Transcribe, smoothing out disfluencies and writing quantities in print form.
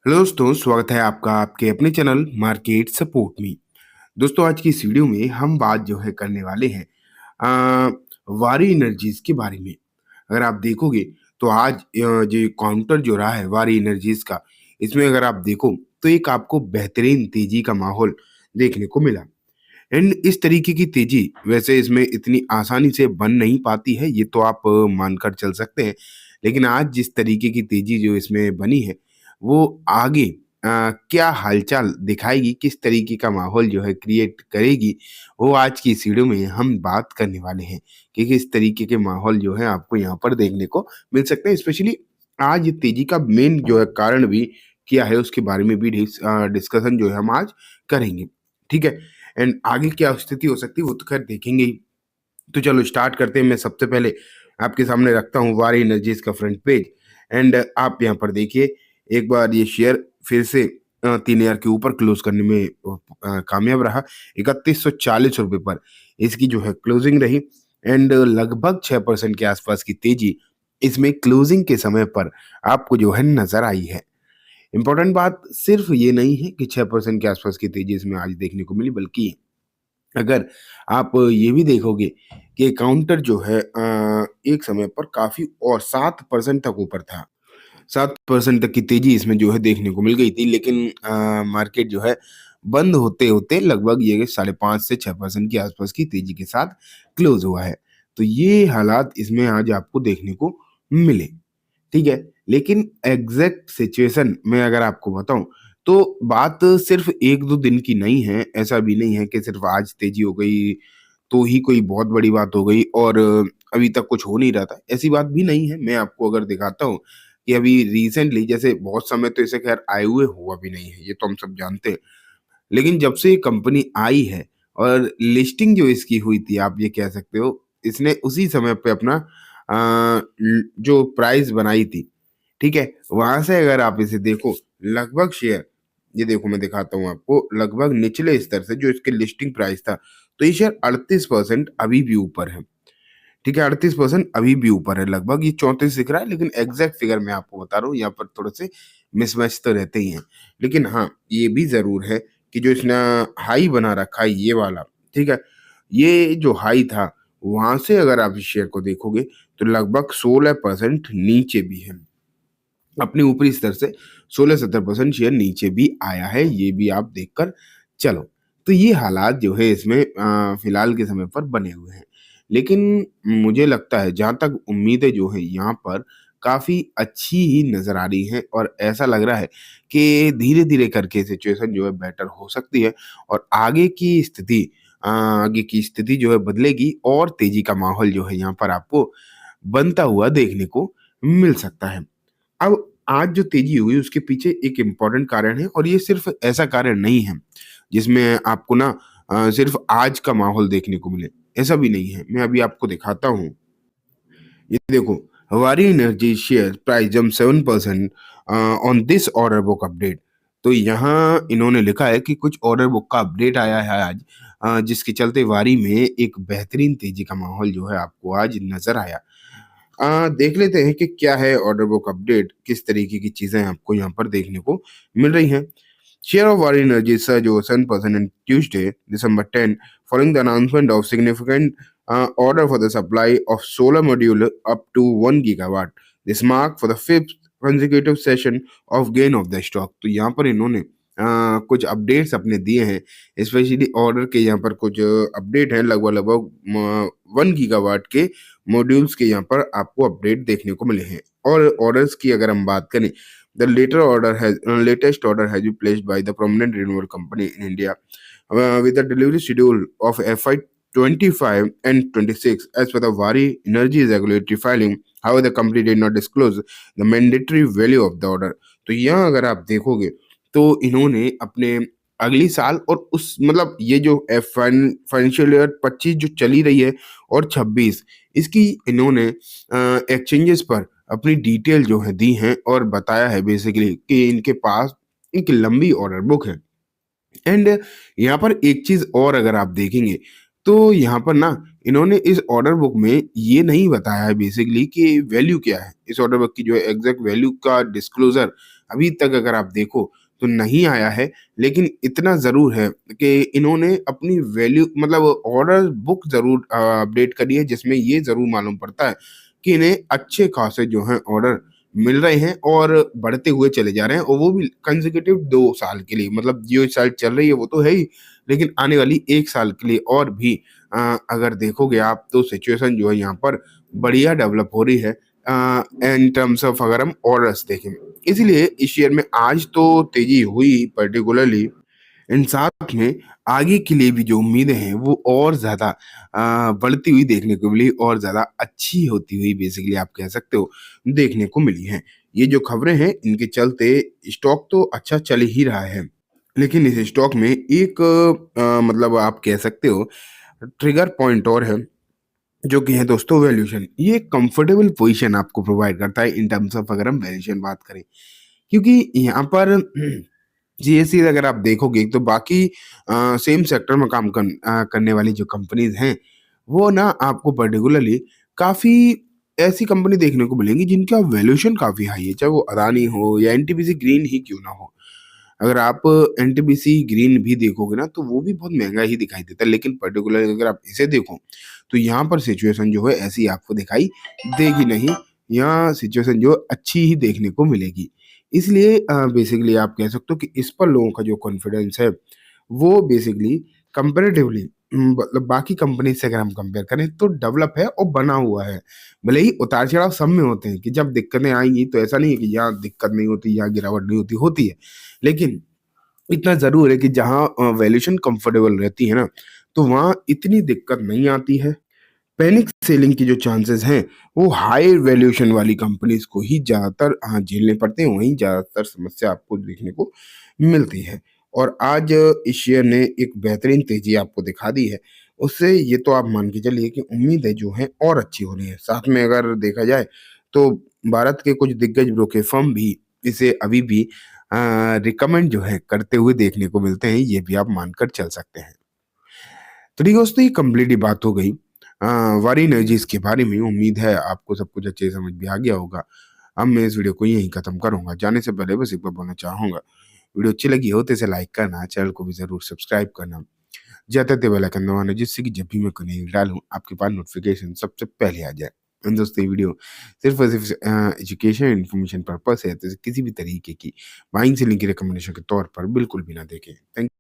Hello दोस्तों, स्वागत है आपका आपके अपने चैनल मार्केट सपोर्ट में। दोस्तों, आज की इस वीडियो में हम बात जो है करने वाले हैं अ, वारी एनर्जीज के बारे में। अगर आप देखोगे तो आज जो काउंटर जो रहा है वारी एनर्जीज का, इसमें अगर आप देखो तो एक आपको बेहतरीन तेजी का माहौल देखने को मिला। एंड इस तरीके की तेजी वैसे इसमें इतनी आसानी से बन नहीं पाती है, ये तो आप मानकर चल सकते हैं। लेकिन आज जिस तरीके की तेजी जो इसमें बनी है, वो आगे क्या हालचाल दिखाएगी, किस तरीके का माहौल जो है क्रिएट करेगी, वो आज की इस वीडियो में हम बात करने वाले हैं कि किस तरीके के माहौल जो है आपको यहाँ पर देखने को मिल सकते हैं। स्पेशली आज ये तेजी का मेन जो है कारण भी क्या है, उसके बारे में भी डिस्कशन जो है हम आज करेंगे। ठीक है। एंड आगे क्या स्थिति हो सकती है वो तो खैर देखेंगे ही। तो चलो स्टार्ट करते हैं। मैं सबसे पहले आपके सामने रखता हूँ वारी एनर्जीज का फ्रंट पेज। एंड आप यहाँ पर देखिए, एक बार ये शेयर फिर से 3,000 के ऊपर क्लोज करने में कामयाब रहा। 3140 रुपये पर इसकी जो है क्लोजिंग रही। एंड लगभग 6% के आसपास की तेजी इसमें क्लोजिंग के समय पर आपको जो है नजर आई है। इंपॉर्टेंट बात सिर्फ ये नहीं है कि 6% के आसपास की तेजी इसमें आज देखने को मिली, बल्कि अगर आप ये भी देखोगे कि काउंटर जो है एक समय पर काफ़ी और 7% तक ऊपर था। 7% तक की तेज़ी इसमें जो है देखने को मिल गई थी, लेकिन मार्केट जो है बंद होते-होते लगभग ये 5.5 से 6% के आसपास की तेज़ी के साथ क्लोज़ हुआ है। तो ये हालात इसमें आज आपको देखने को मिले। ठीक है? लेकिन एग्ज़ैक्ट सिचुएशन मैं अगर आपको बताऊँ, तो बात सिर्फ़ 1-2 दिन की नहीं है। ऐसा भी नहीं है कि सिर्फ़ आज तेज़ी हो गई, तो ही कोई बहुत बड़ी बात हो गई और अभी तक कुछ हो नहीं रहा था। ऐसी बात भी नहीं है। मैं आपको अगर दिखाता हूँ कि अभी रिसेंटली जैसे बहुत समय तो इसे ख़ैर आए हुए हुआ भी नहीं है, ये तो हम सब जानते हैं। लेकिन जब से ये कंपनी आई है और लिस्टिंग जो इसकी हुई थी, आप ये कह सकते हो, इसने उसी समय पे अपना जो प्राइस बनाई थी, ठीक है? वहाँ से अगर आप इसे देखो, लगभग शेयर, ये देखो मैं दिखाता हूँ आपको, लगभग निचले स्तर से जो इसके लिस्टिंग प्राइस था, तो ये शेयर 38% अभी भी ऊपर है। ठीक है, 38% अभी भी ऊपर है लगभग। ये 34 दिख रहा है, लेकिन एग्ज़ैक्ट फिगर मैं आपको बता रहा हूँ, यहाँ पर थोड़े-से मिसमैच तो रहते ही हैं। लेकिन हाँ, ये भी ज़रूर है कि जो इसने हाई बना रखा है ये वाला, ठीक है? ये जो हाई था, वहाँ से अगर आप इस शेयर को देखोगे, तो लगभग 16% नीचे भी है। अपने ऊपरी स्तर से 16-17% शेयर नीचे भी आया है, ये भी आप देखकर चलो। तो ये हालात जो है इसमें फिलहाल के समय पर बने हुए हैं। लेकिन मुझे लगता है जहाँ तक उम्मीदें जो हैं यहाँ पर काफ़ी अच्छी ही नज़र आ रही हैं और ऐसा लग रहा है कि धीरे-धीरे करके सिचुएशन जो है बेटर हो सकती है और आगे की स्थिति जो है बदलेगी और तेज़ी का माहौल जो है यहाँ पर आपको बनता हुआ देखने को मिल सकता है। अब आज जो तेज़ी हुई उसके पीछे एक इम्पोर्टेंट कारण है और ये सिर्फ़ ऐसा कारण नहीं है, जिसमें आपको ना सिर्फ़ आज का माहौल देखने को मिले, ऐसा भी नहीं है। मैं अभी आपको दिखाता हूँ। ये देखो, हमारी energy share price jump 7% on this order book update. तो यहाँ इन्होंने लिखा है कि कुछ ऑर्डर बुक का अपडेट आया है आज, जिसके चलते वारी में एक बेहतरीन तेज़ी का माहौल जो है आपको आज नज़र आया। देख लेते हैं कि क्या है ऑर्डर बुक अपडेट, किस तरीके की चीज़ें आपको यहाँ पर देखने को मिल रही हैं। Share of War Energy surged over 7% on Tuesday, December 10, following the announcement of significant order for the supply of solar module up to 1 gigawatt. This marked for the fifth consecutive session of gain of the stock. तो यहाँ पर इन्होंने कुछ updates अपने दिए हैं, specially order के यहाँ पर कुछ अपडेट हैं, लगभग लगभग 1 गीगावाट के मॉड्यूल्स के यहाँ पर आपको अपडेट देखने को मिले हैं। और ऑर्डर्स की अगर हम बात करें, the latest order has been placed by the prominent renewable company in India, with the delivery schedule of FY 25 and 26 as per the Vari Energy regulatory filing. However, the company did not disclose the mandatory value of the order. तो यहाँ अगर आप देखोगे तो इन्होंने अपने अगली साल और उस मतलब ये जो फाइनेंशियल ईयर 25 जो चली रही है और 26, इसकी इन्होंने एक्सचेंजेस पर अपनी डिटेल जो है दी हैं और बताया है बेसिकली कि इनके पास एक लंबी ऑर्डर बुक है। एंड यहाँ पर एक चीज़ और अगर आप देखेंगे, तो यहाँ पर ना इन्होंने इस ऑर्डर बुक में ये नहीं बताया है बेसिकली कि वैल्यू क्या है। इस ऑर्डर बुक की जो है एग्ज़ैक्ट वैल्यू का डिस्क्लोज़र अभी तक अगर आप देखो तो नहीं आया है, लेकिन इतना ज़रूर है कि इन्होंने अपनी वैल्यू मतलब ऑर्डर बुक ज़रूर अपडेट करी है, जिसमें ये ज़रूर मालूम पड़ता है कि इन्हें अच्छे खासे जो हैं ऑर्डर मिल रहे हैं और बढ़ते हुए चले जा रहे हैं, और वो भी कंसेक्यूटिव 2 साल के लिए। मतलब जो साइट चल रही है वो तो है ही, लेकिन आने वाली 1 साल के लिए और भी अगर देखोगे आप तो सिचुएशन जो है यहाँ पर बढ़िया डेवलप हो रही है इन टर्म्स ऑफ अगर हम ऑर्डर्स देखें। इसीलिए इस शेयर में आज तो तेज़ी हुई पर्टिकुलरली, इन साथ में आगे के लिए भी जो उम्मीदें हैं वो और ज़्यादा बढ़ती हुई देखने को मिली और ज़्यादा अच्छी होती हुई बेसिकली आप कह सकते हो देखने को मिली हैं। ये जो खबरें हैं इनके चलते स्टॉक तो अच्छा चल ही रहा है। लेकिन इस स्टॉक में एक मतलब आप कह सकते हो ट्रिगर पॉइंट और है, जो कि है दोस्तों वैल्यूएशन। ये कंफर्टेबल पोजीशन आपको प्रोवाइड करता है इन टर्म्स ऑफ अगर हम वैल्यूएशन बात करें। क्योंकि यहाँ पर जीएससी अगर आप देखोगे तो बाकी सेम सेक्टर में करने वाली जो कंपनीज़ हैं, वो ना आपको पर्टिकुलरली काफ़ी ऐसी कंपनी देखने को मिलेंगी जिनका वैल्यूएशन काफ़ी हाई है, चाहे वो अदानी हो या एनटीपीसी ग्रीन ही क्यों ना हो। अगर आप एनटीपीसी ग्रीन भी देखोगे ना तो वो भी बहुत महँगा ही दिखाई देता है, लेकिन पर्टिकुलरली अगर आप इसे देखो, तो यहाँ पर सिचुएशन जो है ऐसी आपको दिखाई देगी नहीं, यहाँ सिचुएशन जो अच्छी ही देखने को मिलेगी। इसलिए बेसिकली आप कह सकते हो कि इस पर लोगों का जो कॉन्फिडेंस है, वो बेसिकली कंपैरेटिवली मतलब बाकी कंपनी से अगर हम कंपेयर करें तो डेवलप है और बना हुआ है। भले ही उतार-चढ़ाव सब में होते हैं कि जब दिक्कतें आएँगी तो ऐसा नहीं है कि यहाँ दिक्कत नहीं होती, यहाँ गिरावट नहीं होती, होती है। लेकिन इतना ज़रूर है कि जहाँ वैल्यूएशन कंफर्टेबल रहती है ना, तो वहाँ इतनी दिक्कत नहीं आती है। पैनिक सेलिंग की जो चांसेस हैं, वो हाई वैल्यूएशन वाली कंपनीज़ को ही ज़्यादातर झेलने पड़ते हैं, वहीं ज़्यादातर समस्या आपको देखने को मिलती है। और आज इस शेयर ने एक बेहतरीन तेज़ी आपको दिखा दी है। उससे ये तो आप मान के चलिए कि उम्मीदें जो हैं और अच्छी हो रही हैं। साथ में अगर देखा जाए, तो भारत के कुछ दिग्गज ब्रोकर फर्म भी इसे अभी भी रिकमेंड जो है करते हुए देखने को मिलते हैं, ये भी आप मानकर चल सकते हैं। तो ठीक है दोस्तों, ये कंप्लीट ही बात हो गई वारी एनर्जीज़ के बारे में। उम्मीद है आपको सब कुछ अच्छे से समझ में आ गया होगा। अब मैं इस वीडियो को यहीं खत्म करूँगा। जाने से पहले बस एक बार बोलना चाहूँगा, वीडियो अच्छी लगी हो तो इसे लाइक करना, चैनल को भी ज़रूर सब्सक्राइब करना, जाते-जाते बेल आइकन दबाना, जिससे कि जब भी मैं कोई नई वीडियो डालूँ, आपके पास नोटिफ़िकेशन सबसे पहले आ जाए। एंड दोस्तों, ये वीडियो सिर्फ़ और सिर्फ़ एजुकेशन इन्फॉर्मेशन पर्पज़ है, तो इसे किसी भी तरीके की बाइंग सेलिंग की रिकमेंडेशन के तौर पर बिल्कुल भी ना देखें। थैंक